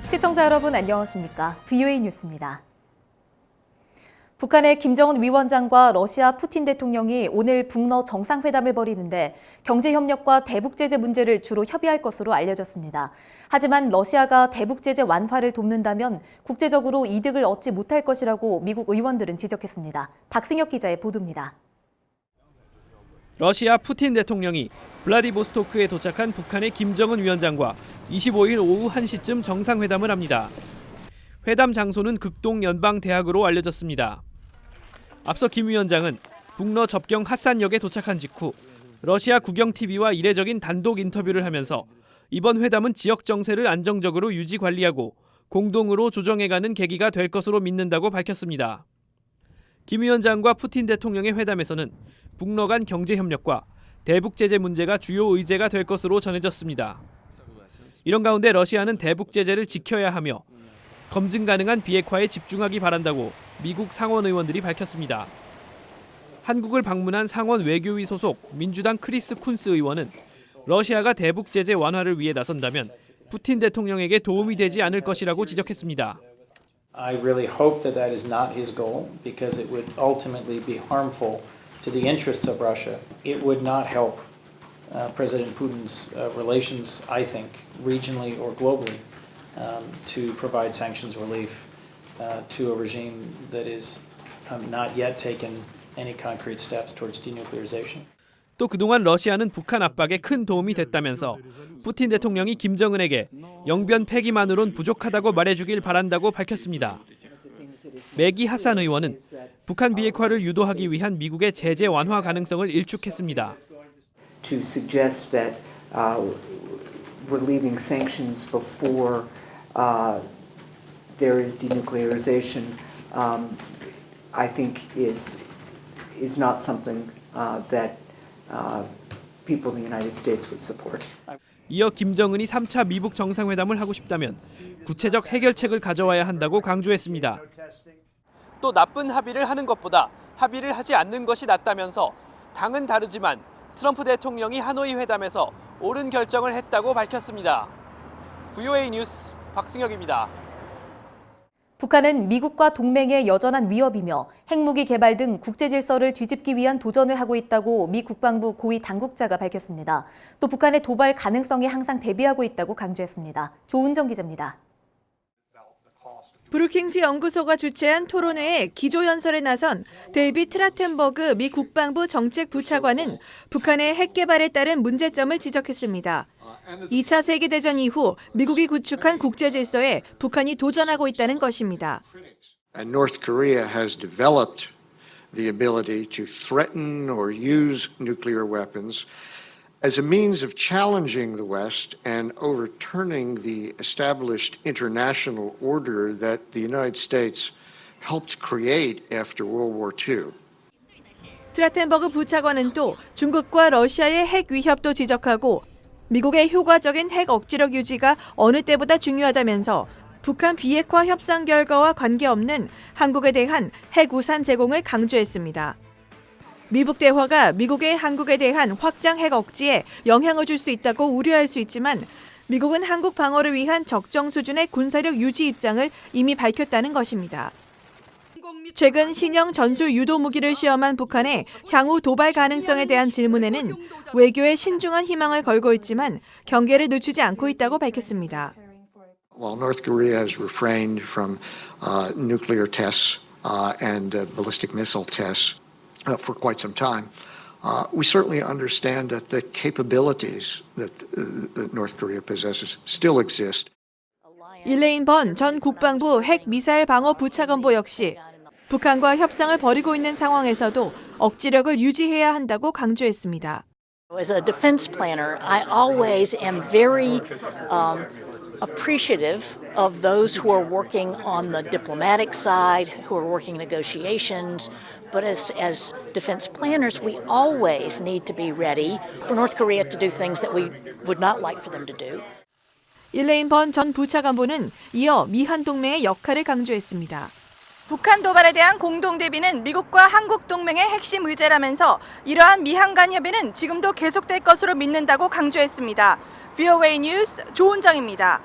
시청자 여러분 안녕하십니까? VOA 뉴스입니다. 북한의 김정은 위원장과 러시아 푸틴 대통령이 오늘 북러 정상회담을 벌이는데 경제협력과 대북제재 문제를 주로 협의할 것으로 알려졌습니다. 하지만 러시아가 대북제재 완화를 돕는다면 국제적으로 이득을 얻지 못할 것이라고 미국 의원들은 지적했습니다. 박승혁 기자의 보도입니다. 러시아 푸틴 대통령이 블라디보스토크에 도착한 북한의 김정은 위원장과 25일 오후 1시쯤 정상회담을 합니다. 회담 장소는 극동연방대학으로 알려졌습니다. 앞서 김 위원장은 북러 접경 핫산역에 도착한 직후 러시아 국영TV와 이례적인 단독 인터뷰를 하면서 이번 회담은 지역 정세를 안정적으로 유지 관리하고 공동으로 조정해가는 계기가 될 것으로 믿는다고 밝혔습니다. 김 위원장과 푸틴 대통령의 회담에서는 북러 간 경제협력과 대북제재 문제가 주요 의제가 될 것으로 전해졌습니다. 이런 가운데 러시아는 대북제재를 지켜야 하며 검증 가능한 비핵화에 집중하기 바란다고 미국 상원 의원들이 밝혔습니다. 한국을 방문한 상원 외교위 소속 민주당 크리스 쿤스 의원은 러시아가 대북제재 완화를 위해 나선다면 푸틴 대통령에게 도움이 되지 않을 것이라고 지적했습니다. I really hope that that is not his goal because it would ultimately be harmful to the interests of Russia. It would not help President Putin's relations, I think, regionally or globally, to provide sanctions relief to a regime that is not yet taken any concrete steps towards denuclearization. 또 그동안 러시아는 북한 압박에 큰 도움이 됐다면서 푸틴 대통령이 김정은에게 영변 폐기만으론 부족하다고 말해주길 바란다고 밝혔습니다. 매기 하산 의원은 북한 비핵화를 유도하기 위한 미국의 제재 완화 가능성을 일축했습니다. To suggest that relieving sanctions before there is denuclearization, I think is not something that people in the United States would support. 이어 김정은이 3차 미북 정상회담을 하고 싶다면 구체적 해결책을 가져와야 한다고 강조했습니다. 또 나쁜 합의를 하는 것보다 합의를 하지 않는 것이 낫다면서 당은 다르지만 트럼프 대통령이 하노이 회담에서 옳은 결정을 했다고 밝혔습니다. VOA 뉴스 박승혁입니다. 북한은 미국과 동맹의 여전한 위협이며 핵무기 개발 등 국제 질서를 뒤집기 위한 도전을 하고 있다고 미 국방부 고위 당국자가 밝혔습니다. 또 북한의 도발 가능성에 항상 대비하고 있다고 강조했습니다. 조은정 기자입니다. 브루킹스 연구소가 주최한 토론회에 기조연설에 나선 데이빗 트라텐버그 미 국방부 정책부차관은 북한의 핵 개발에 따른 문제점을 지적했습니다. 2차 세계대전 이후 미국이 구축한 국제 질서에 북한이 도전하고 있다는 것입니다. And North Korea has developed the ability to threaten or use nuclear weapons as a means of challenging the West and overturning the established international order that the United States helped create after World War II. 트라텐버그 부차관은 또 중국과 러시아의 핵 위협도 지적하고 미국의 효과적인 핵 억지력 유지가 어느 때보다 중요하다면서 북한 비핵화 협상 결과와 관계없는 한국에 대한 핵 우산 제공을 강조했습니다. 미북 대화가 미국의 한국에 대한 확장 핵 억지에 영향을 줄 수 있다고 우려할 수 있지만 미국은 한국 방어를 위한 적정 수준의 군사력 유지 입장을 이미 밝혔다는 것입니다. 최근 신형 전술 유도 무기를 시험한 북한의 향후 도발 가능성에 대한 질문에는 외교에 신중한 희망을 걸고 있지만 경계를 늦추지 않고 있다고 밝혔습니다. While North Korea has refrained from nuclear tests and ballistic missile tests for quite some time, we certainly understand that the capabilities that North Korea possesses still exist. 일레인 번 전 국방부 핵 미사일 방어 부차관보 역시 북한과 협상을 벌이고 있는 상황에서도 억지력을 유지해야 한다고 강조했습니다. As a defense planner, I always am very appreciative of those who are working on the diplomatic side, who are working negotiations. But as defense planners, we always need to be ready for North Korea to do things that we would not like for them to do. 일레인 번 전 부차관보는 이어 미한 동맹의 역할을 강조했습니다. 북한 도발에 대한 공동 대비는 미국과 한국 동맹의 핵심 의제라면서 이러한 미한 간 협의는 지금도 계속될 것으로 믿는다고 강조했습니다. VOA 뉴스 조은정입니다.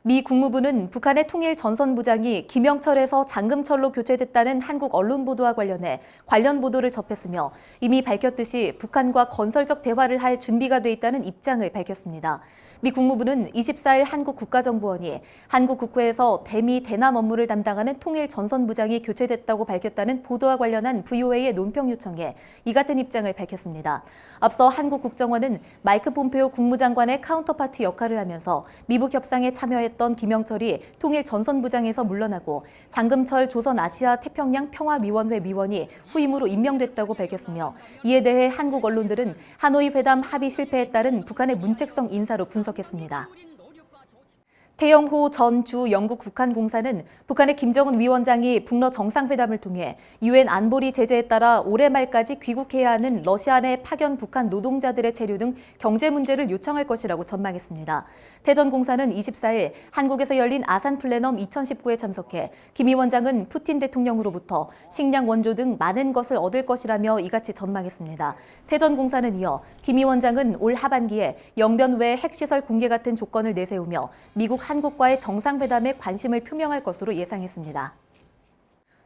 미 국무부는 북한의 통일 전선부장이 김영철에서 장금철로 교체됐다는 한국 언론 보도와 관련해 관련 보도를 접했으며 이미 밝혔듯이 북한과 건설적 대화를 할 준비가 돼 있다는 입장을 밝혔습니다. 미 국무부는 24일 한국 국가정보원이 한국 국회에서 대미 대남 업무를 담당하는 통일 전선부장이 교체됐다고 밝혔다는 보도와 관련한 VOA의 논평 요청에 이 같은 입장을 밝혔습니다. 앞서 한국 국정원은 마이크 폼페오 국무장관의 카운터파트 역할을 하면서 미북 협상에 참여했던 김영철이 통일 전선부장에서 물러나고 장금철 조선아시아 태평양 평화위원회 위원이 후임으로 임명됐다고 밝혔으며 이에 대해 한국 언론들은 하노이 회담 합의 실패에 따른 북한의 문책성 인사로 분석했습니다. 태영호 전 주 영국 북한공사는 북한의 김정은 위원장이 북러 정상회담을 통해 유엔 안보리 제재에 따라 올해 말까지 귀국해야 하는 러시아 내 파견 북한 노동자들의 체류 등 경제 문제를 요청할 것이라고 전망했습니다. 태 전 공사는 24일 한국에서 열린 아산 플래넘 2019에 참석해 김 위원장은 푸틴 대통령으로부터 식량 원조 등 많은 것을 얻을 것이라며 이같이 전망했습니다. 태 전 공사는 이어 김 위원장은 올 하반기에 영변 외 핵시설 공개 같은 조건을 내세우며 미국 한국과의 정상회담에 관심을 표명할 것으로 예상했습니다.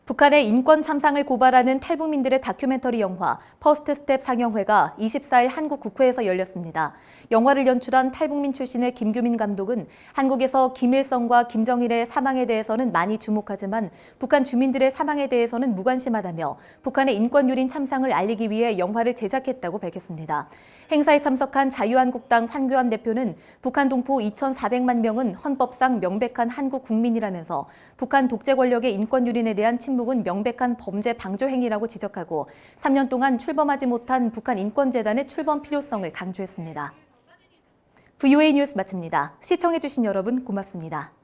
북한의 인권 참상을 고발하는 탈북민들의 다큐멘터리 영화 퍼스트 스텝 상영회가 24일 한국 국회에서 열렸습니다. 영화를 연출한 탈북민 출신의 김규민 감독은 한국에서 김일성과 김정일의 사망에 대해서는 많이 주목하지만 북한 주민들의 사망에 대해서는 무관심하다며 북한의 인권 유린 참상을 알리기 위해 영화를 제작했다고 밝혔습니다. 행사에 참석한 자유한국당 황교안 대표는 북한 동포 2,400만 명은 헌법상 명백한 한국 국민이라면서 북한 독재 권력의 인권 유린에 대한 침묵은 명백한 범죄 방조 행위라고 지적하고 3년 동안 출범하지 못한 북한 인권재단의 출범 필요성을 강조했습니다. VOA 뉴스 마칩니다. 시청해주신 여러분 고맙습니다.